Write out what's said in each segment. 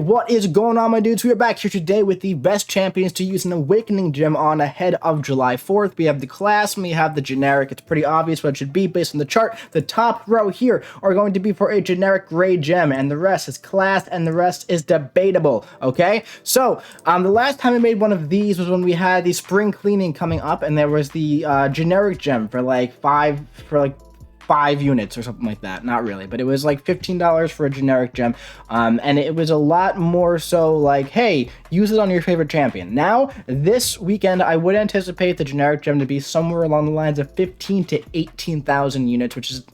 What is going on, my dudes? We are back here today with the best champions to use an Awakening gem on ahead of July 4th. We have the class and we have the generic. It's pretty obvious what it should be based on the chart. The top row here are going to be for a generic gray gem, and the rest is class, and the rest is debatable, okay? So, the last time I made one of these was when we had the spring cleaning coming up, and there was the generic gem for like 5 units or something like that. Not really, but it was like $15 for a generic gem, and it was a lot more so like, hey, use it on your favorite champion. Now, this weekend, I would anticipate the generic gem to be somewhere along the lines of 15 to 18,000 units, which is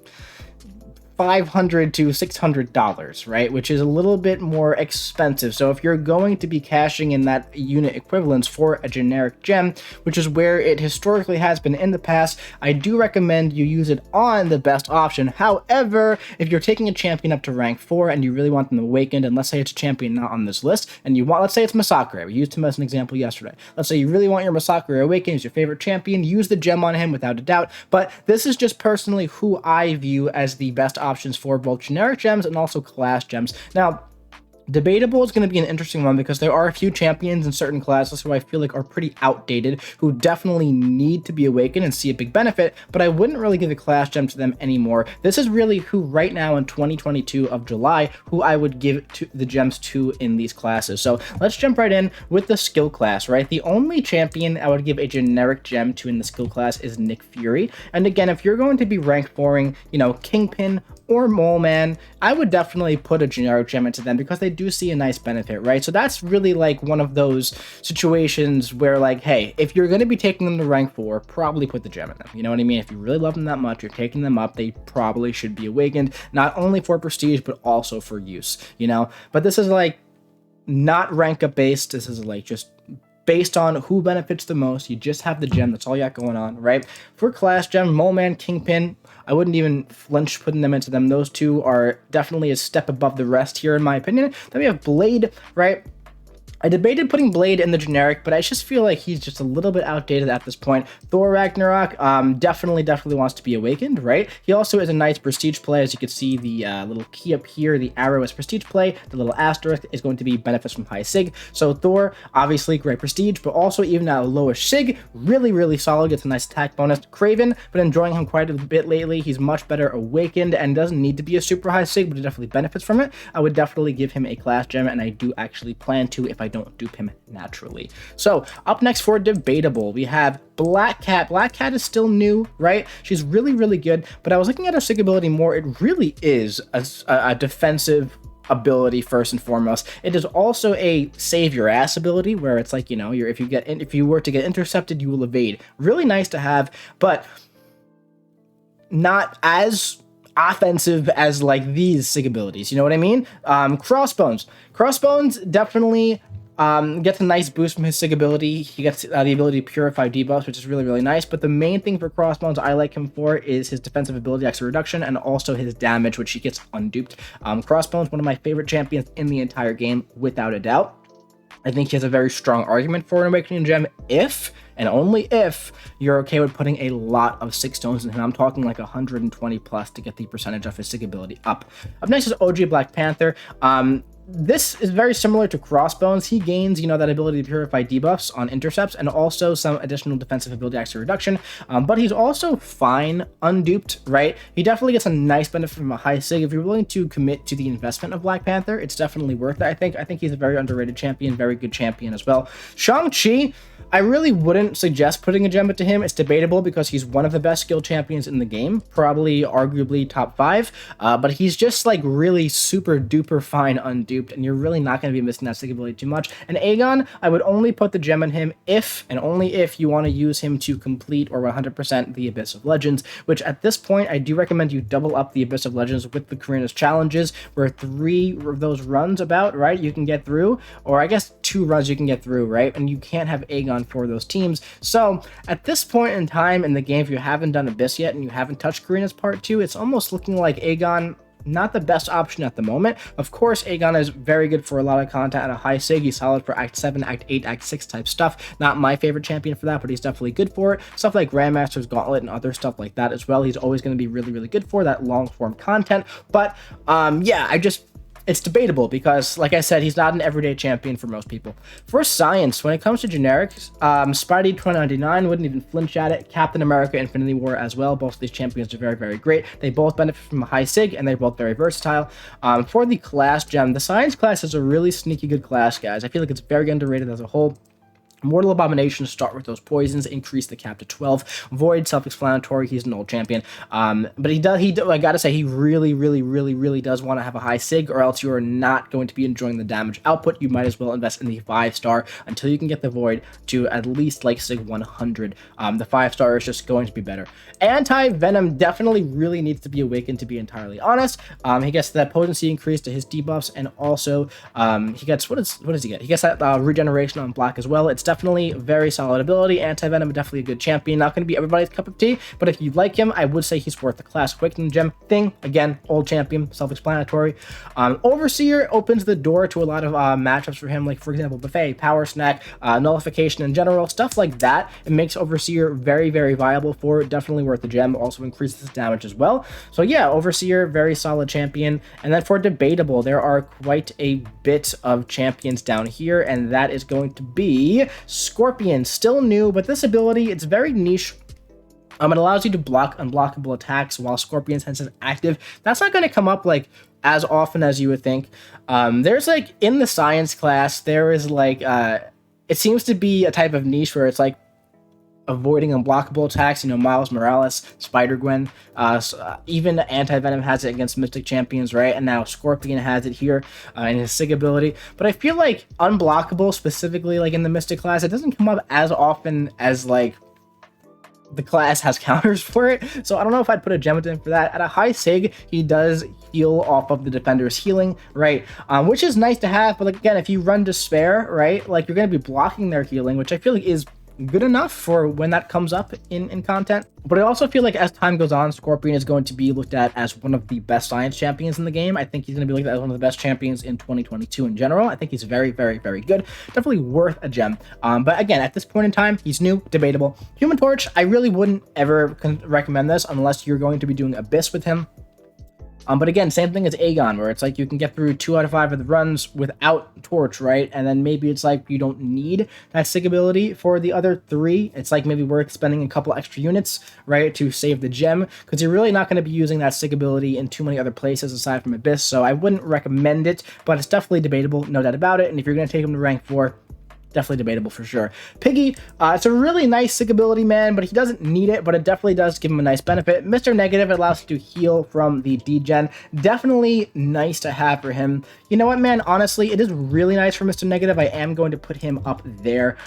$500 to $600, right? Which is a little bit more expensive. So if you're going to be cashing in that unit equivalence for a generic gem, which is where it historically has been in the past, I do recommend you use it on the best option. However, if you're taking a champion up to rank 4 and you really want them awakened, and let's say it's a champion not on this list, and you want, let's say it's Masakura. We used him as an example yesterday. Let's say you really want your Masakura awakened, he's your favorite champion, use the gem on him without a doubt. But this is just personally who I view as the best options for both generic gems and also class gems. Now, debatable is going to be an interesting one because there are a few champions in certain classes who I feel like are pretty outdated, who definitely need to be awakened and see a big benefit, but I wouldn't really give a class gem to them anymore. This is really who right now in 2022 of July, who I would give to the gems to in these classes. So let's jump right in with the skill class, right? The only champion I would give a generic gem to in the skill class is Nick Fury. And again, if you're going to be rank 4ing, you know, Kingpin or Mole Man, I would definitely put a generic gem into them because they do see a nice benefit, right? So that's really like one of those situations where like, hey, if you're going to be taking them to rank 4, probably put the gem in them. You know what I mean? If you really love them that much, you're taking them up, they probably should be awakened, not only for prestige, but also for use, you know? But this is like not rank up based. This is like just based on who benefits the most. You just have the gem. That's all you got going on, right? For class gem, Mole Man, Kingpin, I wouldn't even flinch putting them into them. Those two are definitely a step above the rest here, in my opinion. Then we have Blade, right? I debated putting Blade in the generic, but I just feel like he's just a little bit outdated at this point. Thor Ragnarok definitely wants to be awakened, right? He also is a nice prestige play. As you can see, the little key up here, the arrow is prestige play. The little asterisk is going to be benefits from high sig. So Thor, obviously great prestige, but also even at a lowish sig, really solid, gets a nice attack bonus. Kraven, been enjoying him quite a bit lately. He's much better awakened and doesn't need to be a super high sig, but he definitely benefits from it. I would definitely give him a class gem, and I do actually plan to if I don't dupe him naturally. So up next for debatable, we have Black Cat. Black Cat is still new, right? She's really good, but I was looking at her sig ability more. It really is a defensive ability first and foremost. It is also a save your ass ability where it's like, you know, if you were to get intercepted, you will evade. Really nice to have, but not as offensive as like these sig abilities. You know what I mean? Crossbones definitely gets a nice boost from his sig ability. He gets the ability to purify debuffs, which is really nice. But the main thing for Crossbones I like him for is his defensive ability extra reduction and also his damage, which he gets unduped. Crossbones, one of my favorite champions in the entire game, without a doubt. I think he has a very strong argument for an Awakening Gem if, and only if, you're okay with putting a lot of sig stones in him. I'm talking like 120 plus to get the percentage of his sig ability up. Up next is OG Black Panther. This is very similar to Crossbones. He gains, you know, that ability to purify debuffs on intercepts and also some additional defensive ability extra reduction. But he's also fine unduped, right? He definitely gets a nice benefit from a high sig. If you're willing to commit to the investment of Black Panther, it's definitely worth it, I think. I think he's a very underrated champion, very good champion as well. Shang-Chi, I really wouldn't suggest putting a gem into him. It's debatable because he's one of the best skill champions in the game, probably arguably top 5, but he's just like really super duper fine unduped, and you're really not going to be missing that sig ability too much. And Aegon, I would only put the gem in him if, and only if, you want to use him to complete or 100% the Abyss of Legends, which at this point, I do recommend you double up the Abyss of Legends with the Karina's challenges, where 3 of those runs about, right, you can get through, or I guess 2 runs you can get through, right? And you can't have Aegon for those teams. So at this point in time in the game, if you haven't done Abyss yet and you haven't touched Karina's part 2, it's almost looking like Aegon, not the best option at the moment. Of course, Aegon is very good for a lot of content at a high sig. He's solid for Act 7, Act 8, Act 6 type stuff. Not my favorite champion for that, but he's definitely good for it. Stuff like Grandmaster's Gauntlet and other stuff like that as well. He's always going to be really good for that long form content. But yeah, it's debatable because, like I said, he's not an everyday champion for most people. For science, when it comes to generics, Spidey 2099 wouldn't even flinch at it. Captain America Infinity War as well. Both of these champions are very, very great. They both benefit from a high sig, and they're both very versatile. For the class gem, the science class is a really sneaky good class, guys. I feel like it's very underrated as a whole. Mortal Abomination, start with those poisons, increase the cap to 12. Void, self-explanatory, he's an old champion. But I gotta say, he really does want to have a high sig, or else you are not going to be enjoying the damage output. You might as well invest in the 5-star until you can get the Void to at least like sig 100. The 5-star is just going to be better. Anti-Venom definitely really needs to be awakened, to be entirely honest. He gets that potency increase to his debuffs, and also he gets, what does he get? He gets that regeneration on block as well. It's definitely very solid ability. Anti-Venom, definitely a good champion. Not going to be everybody's cup of tea, but if you like him, I would say he's worth the class Awakening gem thing. Again, old champion, self-explanatory. Overseer opens the door to a lot of matchups for him, like for example, Buffet, Power Snack, Nullification in general, stuff like that. It makes Overseer very viable for it. Definitely worth the gem. Also increases his damage as well. So yeah, Overseer, very solid champion. And then for debatable, there are quite a bit of champions down here, and that is going to be Scorpion. Still new, but this ability, it's very niche. It allows you to block unblockable attacks while Scorpion's sense is active. That's not going to come up like as often as you would think. There's like in the science class, there is like it seems to be a type of niche where it's like avoiding unblockable attacks, you know, Miles Morales, Spider-Gwen, even Anti-Venom has it against Mystic Champions, right? And now Scorpion has it here in his SIG ability. But I feel like unblockable, specifically like in the Mystic class, it doesn't come up as often as like the class has counters for it. So I don't know if I'd put a gem into him for that. At a high sig, he does heal off of the defender's healing, right? Which is nice to have, but like, again, if you run Despair, right, like you're going to be blocking their healing, which I feel like is good enough for when that comes up in content. But I also feel like as time goes on, Scorpion is going to be looked at as one of the best science champions in the game. I think he's going to be looked at as one of the best champions in 2022 in general. I think he's very good. Definitely worth a gem. But again, at this point in time, he's new, debatable. Human Torch, I really wouldn't ever recommend this unless you're going to be doing Abyss with him. But again, same thing as Aegon, where it's like you can get through 2 out of 5 of the runs without Torch, right? And then maybe it's like you don't need that SIG ability for the other 3. It's like maybe worth spending a couple extra units, right, to save the gem, because you're really not going to be using that SIG ability in too many other places aside from Abyss. So I wouldn't recommend it, but it's definitely debatable, no doubt about it. And if you're going to take him to rank 4, definitely debatable for sure. Piggy, it's a really nice SIG ability, man, but he doesn't need it, but it definitely does give him a nice benefit. Mr. Negative, it allows you to heal from the degen. Definitely nice to have for him. You know what, man? Honestly, it is really nice for Mr. Negative. I am going to put him up there.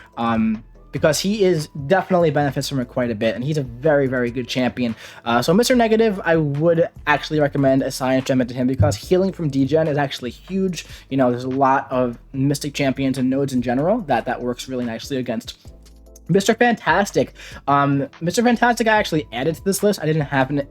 Because he is definitely benefits from it quite a bit, and he's a very good champion. So Mr. Negative, I would actually recommend a science gem to him because healing from degen is actually huge. You know, there's a lot of Mystic champions and nodes in general that works really nicely against. Mr. Fantastic. Mr. Fantastic, I actually added to this list. I didn't have him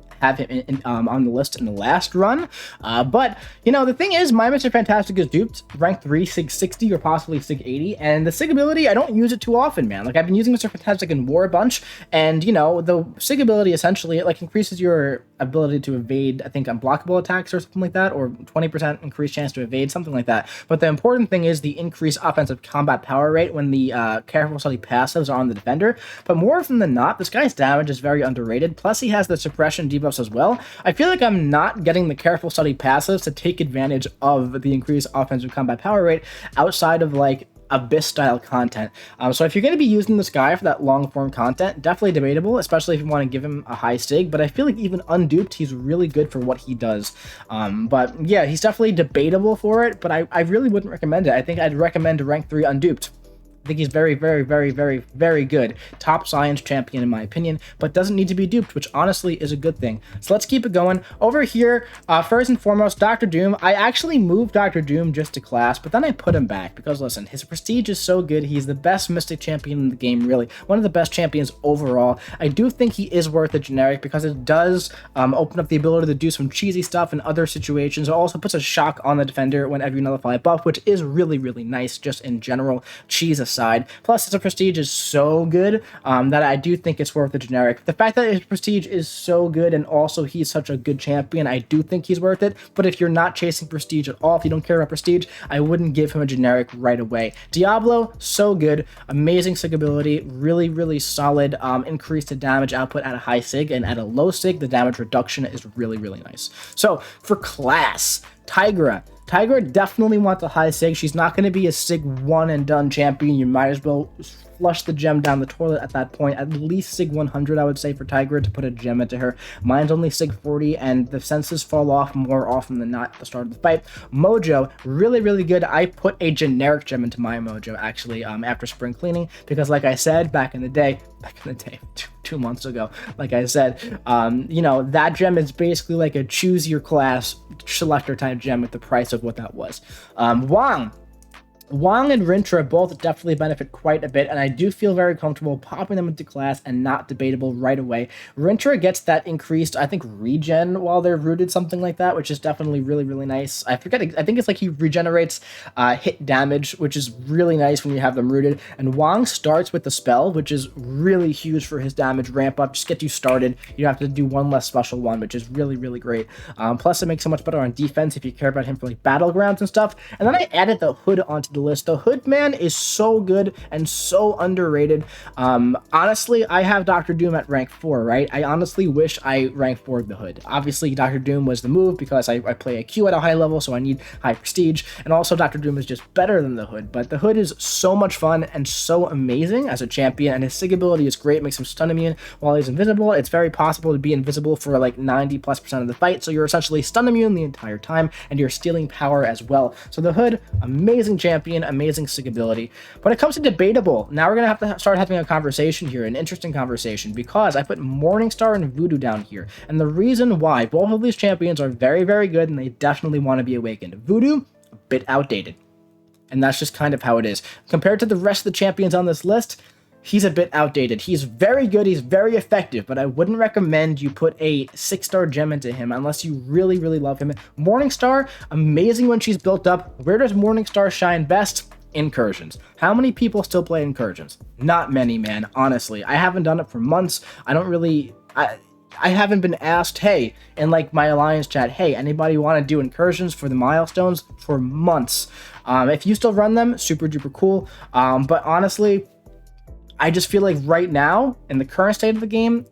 on the list in the last run. But, you know, the thing is, my Mr. Fantastic is duped. Rank 3, SIG 60, or possibly SIG 80. And the SIG ability, I don't use it too often, man. Like, I've been using Mr. Fantastic in War a bunch. And, you know, the SIG ability, essentially, it, like, increases your ability to evade, I think, unblockable attacks or something like that. Or 20% increased chance to evade, something like that. But the important thing is the increased offensive combat power rate when the Careful Study passives are on the defender. But more often than not, this guy's damage is very underrated. Plus, he has the suppression debuffs as well. I feel like I'm not getting the Careful Study passives to take advantage of the increased offensive combat power rate outside of like Abyss style content. So if you're going to be using this guy for that long form content, definitely debatable, especially if you want to give him a high SIG. But I feel like even unduped, he's really good for what he does. But yeah, he's definitely debatable for it, but I really wouldn't recommend it. I think I'd recommend rank 3 unduped. I think he's very good. Top science champion in my opinion, but doesn't need to be duped, which honestly is a good thing. So let's keep it going. Over here, first and foremost, Dr. Doom. I actually moved Dr. Doom just to class, but then I put him back because, listen, his prestige is so good. He's the best Mystic champion in the game, really. One of the best champions overall. I do think he is worth a generic because it does open up the ability to do some cheesy stuff in other situations. It also puts a shock on the defender whenever you nullify a buff, which is really nice just in general. Cheese side. Plus, his prestige is so good that I do think it's worth the generic. The fact that his prestige is so good and also he's such a good champion, I do think he's worth it. But if you're not chasing prestige at all, if you don't care about prestige, I wouldn't give him a generic right away. Diablo, so good, amazing sig ability, really, really solid, increase to damage output at a high sig, and at a low sig, the damage reduction is really, really nice. So for class, Tigra definitely wants a high sig. She's not going to be a sig one and done champion. You might as well flush the gem down the toilet at that point. At least sig 100, I would say, for Tigra to put a gem into her. Mine's only sig 40, and the senses fall off more often than not at the start of the fight. Mojo, really, really good. I put a generic gem into my Mojo, actually, after spring cleaning, because like I said, back in the day, 2 months ago, like I said, you know, that gem is basically like a choose your class selector type gem at the price of what that was. Wong and Rintra both definitely benefit quite a bit, and I do feel very comfortable popping them into class and not debatable right away. Rintra gets that increased, I think, regen while they're rooted, something like that, which is definitely really, really nice. I forget, I think it's like he regenerates hit damage, which is really nice when you have them rooted. And Wong starts with the spell, which is really huge for his damage ramp up, just get you started. You have to do one less special one, which is really, really great. Plus, it makes so much better on defense if you care about him for like battlegrounds and stuff. And then I added the Hood onto the list. The Hood man is so good and so underrated. Honestly, I have Dr. Doom at rank 4, right? I honestly wish I rank 4'd the Hood. Obviously, Dr. Doom was the move because I play a Q at a high level, so I need high prestige. And also, Dr. Doom is just better than the Hood. But the Hood is so much fun and so amazing as a champion, and his sig ability is great, makes him stun immune while he's invisible. It's very possible to be invisible for like 90+% of the fight, so you're essentially stun immune the entire time, and you're stealing power as well. So the Hood, amazing champion, amazing sig ability. When it comes to debatable, now we're gonna have to start having a conversation here, an interesting conversation, because I put Morningstar and Voodoo down here, and the reason why, both of these champions are very, very good, and they definitely want to be awakened. Voodoo, a bit outdated, and that's just kind of how it is. Compared to the rest of the champions on this list, he's a bit outdated. He's very good, he's very effective, but I wouldn't recommend you put a 6-star gem into him unless you really, really love him. Morningstar, amazing when she's built up. Where does Morningstar shine best? Incursions. How many people still play incursions? Not many, man, honestly. I haven't done it for months. I don't really... I haven't been asked, hey, in like my alliance chat, hey, anybody want to do incursions for the milestones? For months. If you still run them, super duper cool. But honestly, I just feel like right now, in the current state of the game,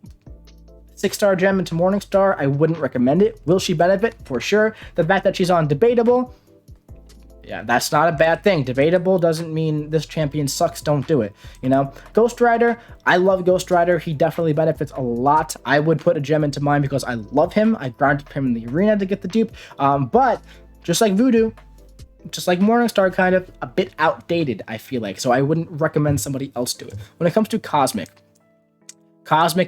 6-star gem into Morningstar, I wouldn't recommend it. Will she benefit? For sure. The fact that she's on debatable, yeah, that's not a bad thing. Debatable doesn't mean this champion sucks, don't do it, you know? Ghost Rider, I love Ghost Rider. He definitely benefits a lot. I would put a gem into mine because I love him. I grinded him in the arena to get the dupe. But just like Voodoo, just like Morningstar, kind of a bit outdated, I feel like. So I wouldn't recommend somebody else do it. When it comes to Cosmic,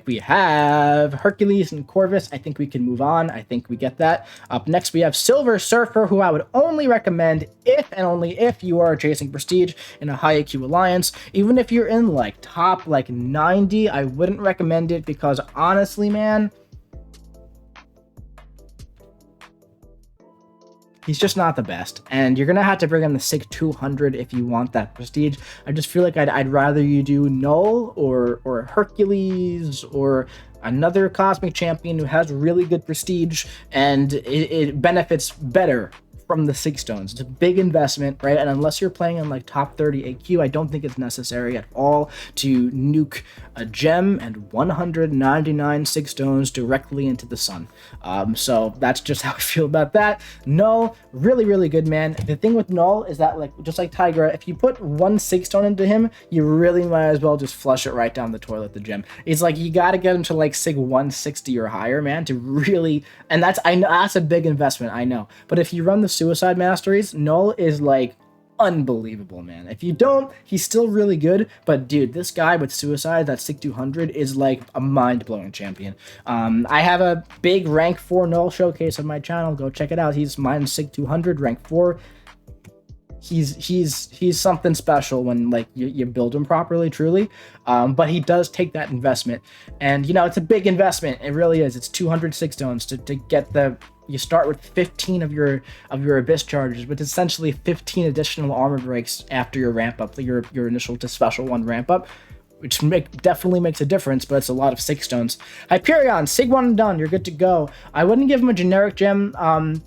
we have Hercules and Corvus. I think we can move on. I think we get that. Up next, we have Silver Surfer, who I would only recommend if and only if you are chasing prestige in a high IQ alliance. Even if you're in like top like 90, I wouldn't recommend it because honestly, man, he's just not the best, and you're gonna have to bring in the sig 200 if you want that prestige. I just feel like I'd rather you do Null or Hercules or another cosmic champion who has really good prestige, and it benefits better from the 6 stones. It's a big investment, right? And unless you're playing in like top 30 AQ, I don't think it's necessary at all to nuke a gem and 199 6 stones directly into the sun. So that's just how I feel about that. Null, really, really good, man. The thing with Null is that, like, just like Tigra, if you put 1 6 stone into him, you really might as well just flush it right down the toilet, the gem. It's like you got to get him to like sig 160 or higher, man, to really, and I know that's a big investment, I know. But if you run the Suicide Masteries, Null is like unbelievable, man. If you don't, he's still really good, but dude, this guy with Suicide, that sig 200, is like a mind-blowing champion. I have a big rank 4 Null showcase on my channel. Go check it out. He's mine sig 200, rank 4. He's something special when like you build him properly, truly. But he does take that investment, and you know, it's a big investment. It really is. It's 200 6 stones to get the, you start with 15 of your Abyss charges, but essentially 15 additional armor breaks after your ramp up, your initial to special 1 ramp up, which definitely makes a difference, but it's a lot of Sig stones. Hyperion, Sig 1 and done, you're good to go. I wouldn't give him a generic gem,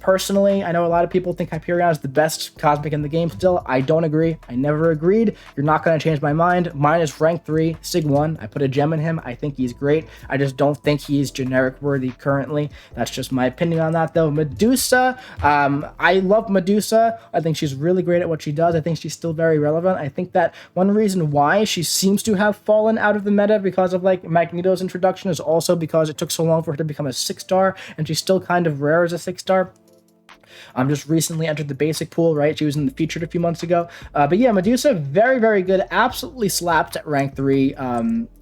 personally. I know a lot of people think Hyperion is the best cosmic in the game still. I don't agree. I never agreed. You're not going to change my mind. Mine is rank 3, Sig 1. I put a gem in him. I think he's great. I just don't think he's generic worthy currently. That's just my opinion on that, though. Medusa, I love Medusa. I think she's really great at what she does. I think she's still very relevant. I think that one reason why she seems to have fallen out of the meta because of like Magneto's introduction is also because it took so long for her to become a 6-star, and she's still kind of rare as a 6-star. Just recently entered the basic pool, right? She was in the featured a few months ago. But yeah, Medusa, very, very good. Absolutely slapped at rank 3.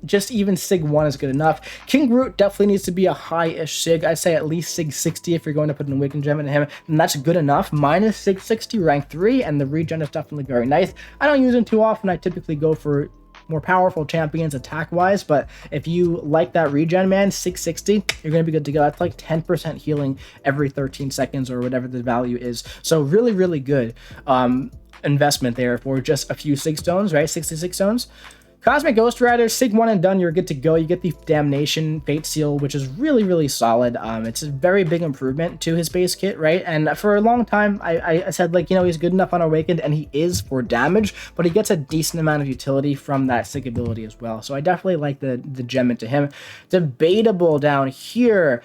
Just even Sig 1 is good enough. King Groot definitely needs to be a high-ish Sig. I'd say at least Sig 60 if you're going to put an Awakened gem into him, and that's good enough. Mine is Sig 60, rank 3, and the regen is definitely very nice. I don't use him too often. I typically go for more powerful champions attack-wise, but if you like that regen, man, 660, you're going to be good to go. That's like 10% healing every 13 seconds or whatever the value is. So really, really good investment there for just a few Sig stones, right? 66 stones. Cosmic Ghost Rider, Sig 1 and done, you're good to go. You get the Damnation Fate Seal, which is really, really solid. It's a very big improvement to his base kit, right? And for a long time, I said, like, you know, he's good enough on Awakened, and he is for damage, but he gets a decent amount of utility from that Sig ability as well. So I definitely like the gem into him. Debatable down here.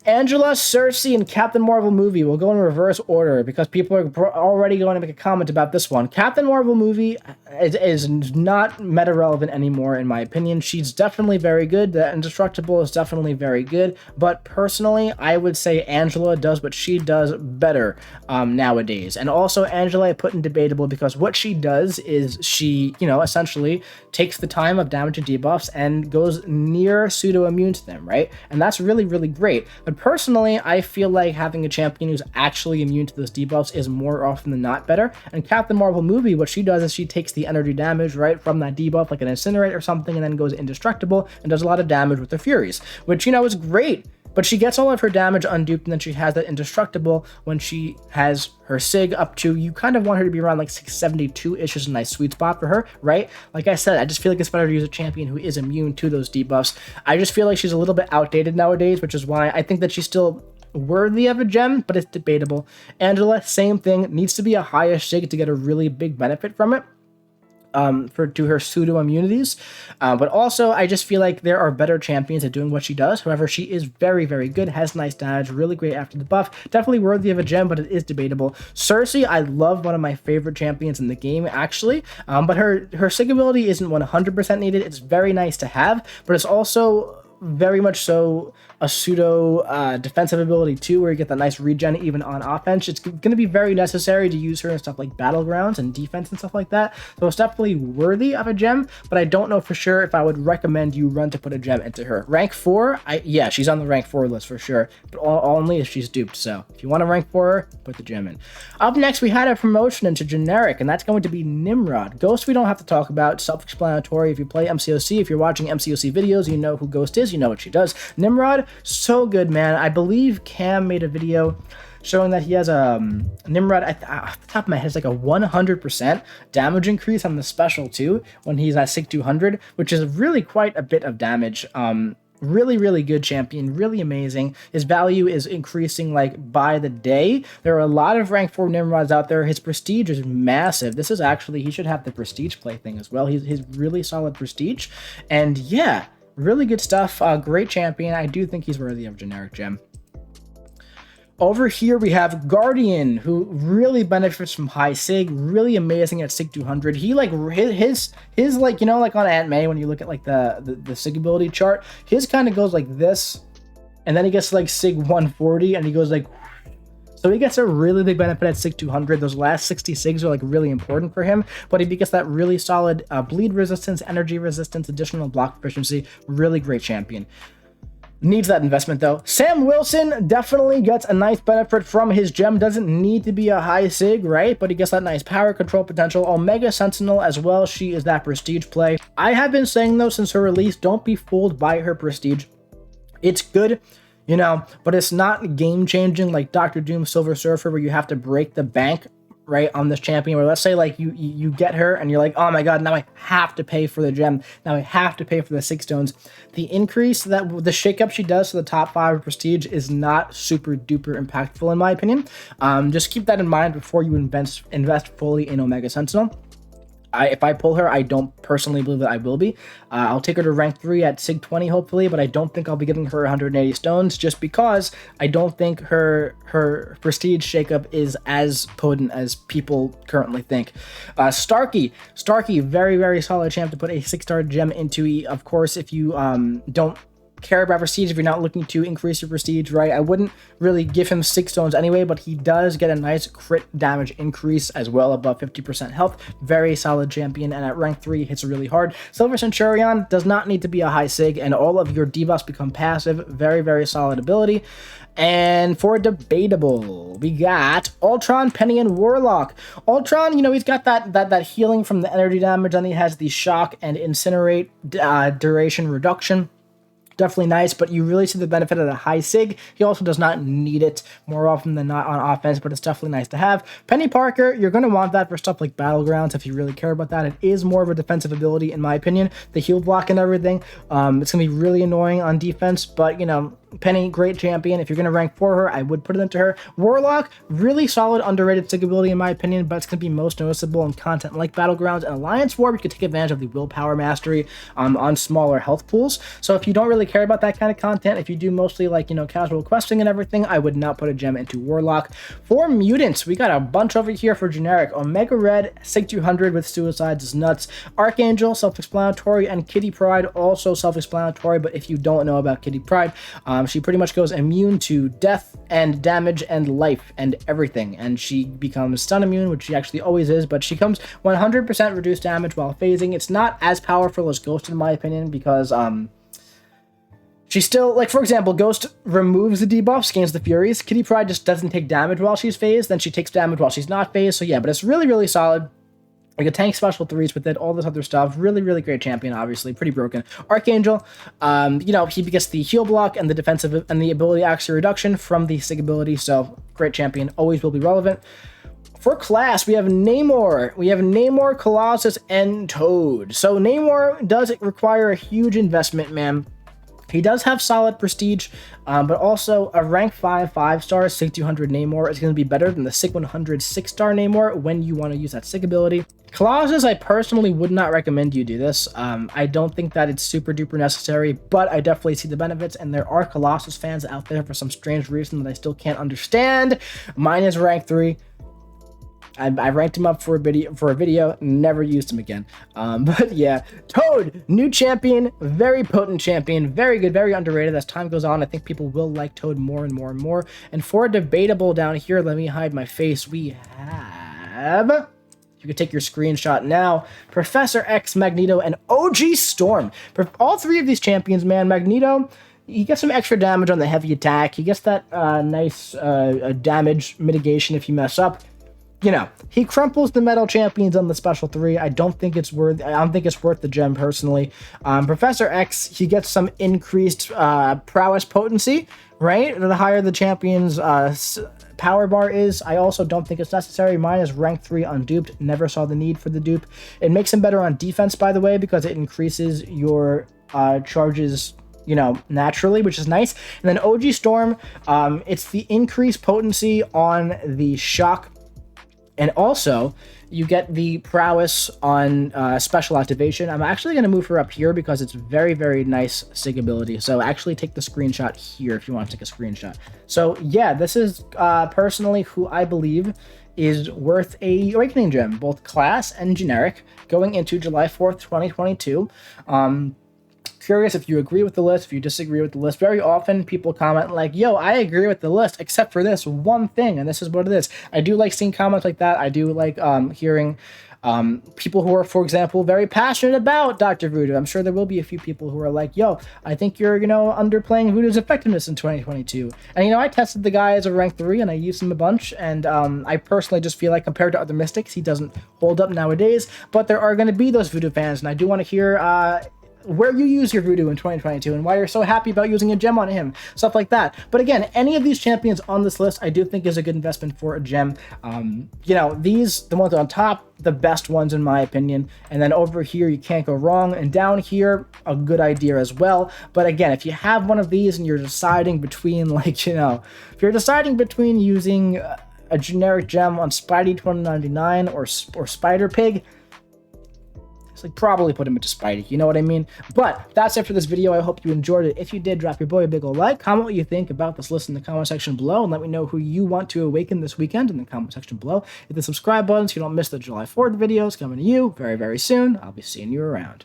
Angela, Cersei, and Captain Marvel movie. We'll go in reverse order because people are already going to make a comment about this one. Captain Marvel movie is not meta relevant anymore, in my opinion. She's definitely very good. The Indestructible is definitely very good, but personally, I would say Angela does what she does better nowadays. And also, Angela I put in debatable because what she does is she, you know, essentially takes the time of damage and debuffs and goes near pseudo immune to them, right? And that's really, really great. But personally, I feel like having a champion who's actually immune to those debuffs is more often than not better. And Captain Marvel movie, what she does is she takes the energy damage, right, from that debuff, like an Incinerate or something, and then goes indestructible and does a lot of damage with the Furies, which, you know, is great. But she gets all of her damage unduped, and then she has that indestructible when she has her Sig up to, you kind of want her to be around like 672-ish is a nice sweet spot for her, right? Like I said, I just feel like it's better to use a champion who is immune to those debuffs. I just feel like she's a little bit outdated nowadays, which is why I think that she's still worthy of a gem, but it's debatable. Angela, same thing, needs to be a high-ish Sig to get a really big benefit from it. To her pseudo immunities, but also I just feel like there are better champions at doing what she does. However, she is very, very good, has nice damage, really great after the buff, definitely worthy of a gem, but it is debatable. Cersei, I love, one of my favorite champions in the game, actually, but her Sig ability isn't 100% needed. It's very nice to have, but it's also very much so a pseudo defensive ability too, where you get that nice regen even on offense. It's going to be very necessary to use her in stuff like battlegrounds and defense and stuff like that. So it's definitely worthy of a gem, but I don't know for sure if I would recommend you run to put a gem into her. Rank 4, yeah, she's on the rank 4 list for sure, but only if she's duped. So if you want to rank 4 her, put the gem in. Up next, we had a promotion into generic, and that's going to be Nimrod. Ghost we don't have to talk about, self-explanatory. If you play MCOC, if you're watching MCOC videos, you know who Ghost is, you know what she does. Nimrod, so good, man. I believe Cam made a video showing that he has a Nimrod, off the top of my head, it's like a 100% damage increase on the special too when he's at Sig 200, which is really quite a bit of damage. Really, really good champion, really amazing. His value is increasing like by the day. There are a lot of rank 4 Nimrods out there. His prestige is massive. This is actually, he should have the prestige play thing as well. He's really solid prestige, and yeah, really good stuff. Great champion. I do think he's worthy of generic gem. Over here we have Guardian, who really benefits from high Sig, really amazing at Sig 200. He like his like, you know, like on Ant-May when you look at like the Sig ability chart, his kind of goes like this, and then he gets like Sig 140, and he goes like, so he gets a really big benefit at Sig 200. Those last 60 Sigs are like really important for him, but he gets that really solid bleed resistance, energy resistance, additional block efficiency. Really great champion. Needs that investment though. Sam Wilson definitely gets a nice benefit from his gem. Doesn't need to be a high Sig, right? But he gets that nice power control potential. Omega Sentinel as well. She is that prestige play. I have been saying though since her release, don't be fooled by her prestige. It's good. you know, but it's not game changing like Doctor Doom Silver Surfer, where you have to break the bank, right, on this champion. Where let's say like you get her and you're like, oh my god, now I have to pay for the gem, now I have to pay for the 6 stones. The increase that the shakeup she does to the top 5 prestige is not super duper impactful in my opinion. Just keep that in mind before you invest fully in Omega Sentinel. If I pull her, I don't personally believe that I will be. I'll take her to rank 3 at Sig 20, hopefully, but I don't think I'll be giving her 180 stones, just because I don't think her prestige shakeup is as potent as people currently think. Starkey, very, very solid champ to put a 6-star gem into. Of course, if you don't care about prestige, if you're not looking to increase your prestige, right, I wouldn't really give him 6 stones anyway, but he does get a nice crit damage increase as well, above 50% health. Very solid champion, and at rank 3 hits really hard. Silver Centurion does not need to be a high sig, and all of your debuffs become passive. Very, very solid ability. And for debatable, we got Ultron, Penny, and Warlock. Ultron, you know, he's got that healing from the energy damage, and he has the shock and incinerate duration reduction. Definitely nice, but you really see the benefit of the high sig. He also does not need it more often than not on offense, but it's definitely nice to have. Penny Parker, you're going to want that for stuff like Battlegrounds if you really care about that. It is more of a defensive ability, in my opinion. The heal block and everything, it's going to be really annoying on defense, but, you know, Penny, great champion. If you're going to rank for her, I would put it into her. Warlock, really solid, underrated sig ability in my opinion, but it's going to be most noticeable in content like Battlegrounds and Alliance War. You could take advantage of the willpower mastery on smaller health pools. So if you don't really care about that kind of content, if you do mostly like, you know, casual questing and everything, I would not put a gem into Warlock. For mutants, we got a bunch over here for generic. Omega Red, Sig 200 with Suicides is nuts. Archangel, self-explanatory, and Kitty Pryde, also self-explanatory, but if you don't know about Kitty Pryde, she pretty much goes immune to death and damage and life and everything, and she becomes stun immune, which she actually always is, but she comes 100% reduced damage while phasing. It's not as powerful as Ghost in my opinion, because she still, like, for example, Ghost removes the debuff, scans the Furies. Kitty Pryde just doesn't take damage while she's phased, then she takes damage while she's not phased. So yeah, but it's really, really solid. Like a tank special 3s with it, all this other stuff. Really, really great champion, obviously. Pretty broken. Archangel, you know, he gets the heal block and the defensive and the ability accuracy reduction from the sig ability, so great champion, always will be relevant. For class, we have Namor. We have Namor, Colossus, and Toad. So Namor does require a huge investment, man. He does have solid prestige, but also a rank 5 5-star Sig 200 Namor is going to be better than the Sig 100 6-star Namor when you want to use that sig ability. Colossus, I personally would not recommend you do this. I don't think that it's super duper necessary, but I definitely see the benefits, and there are Colossus fans out there for some strange reason that I still can't understand. Mine is rank 3. I ranked him up for a video, never used him again. But yeah, Toad, new champion, very potent champion, very good, very underrated. As time goes on, I think people will like Toad more and more and more. And for debatable down here, let me hide my face, we have... You can take your screenshot now. Professor X, Magneto, and OG Storm. For all 3 of these champions, man, Magneto... He gets some extra damage on the heavy attack. He gets that nice damage mitigation if you mess up. You know, he crumples the metal champions on the special 3. I don't think it's worth the gem personally. Professor X, he gets some increased prowess potency, right? The higher the champion's power bar is. I also don't think it's necessary. Mine is rank 3 unduped. Never saw the need for the dupe. It makes him better on defense, by the way, because it increases your charges, you know, naturally, which is nice. And then OG Storm, it's the increased potency on the shock. And also, you get the prowess on special activation. I'm actually going to move her up here because it's very, very nice sig ability. So actually take the screenshot here if you want to take a screenshot. So yeah, this is personally who I believe is worth a Awakening gem, both class and generic, going into July 4th, 2022. Curious if you agree with the list, if you disagree with the list. Very often people comment like, yo, I agree with the list except for this one thing, and this is what it is. I do like seeing comments like that. I do like hearing people who are, for example, very passionate about Dr. Voodoo. I'm sure there will be a few people who are like, yo, I think you're, you know, underplaying Voodoo's effectiveness in 2022. And, you know, I tested the guy as a rank 3 and I used him a bunch. And I personally just feel like compared to other Mystics, he doesn't hold up nowadays. But there are going to be those Voodoo fans. And I do want to hear where you use your voodoo in 2022 and why you're so happy about using a gem on him, stuff like that. But again, any of these champions on this list, I do think is a good investment for a gem. You know, these, the ones on top, the best ones in my opinion. And then over here, you can't go wrong. And down here, a good idea as well. But again, if you have one of these and you're deciding between, like, you know, if you're deciding between using a generic gem on Spidey 2099 or Spider Pig, it's like probably put him into Spidey, you know what I mean? But that's it for this video. I hope you enjoyed it. If you did, drop your boy a big ol' like, comment what you think about this list in the comment section below, and let me know who you want to awaken this weekend in the comment section below. Hit the subscribe button so you don't miss the July 4th videos coming to you very, very soon. I'll be seeing you around.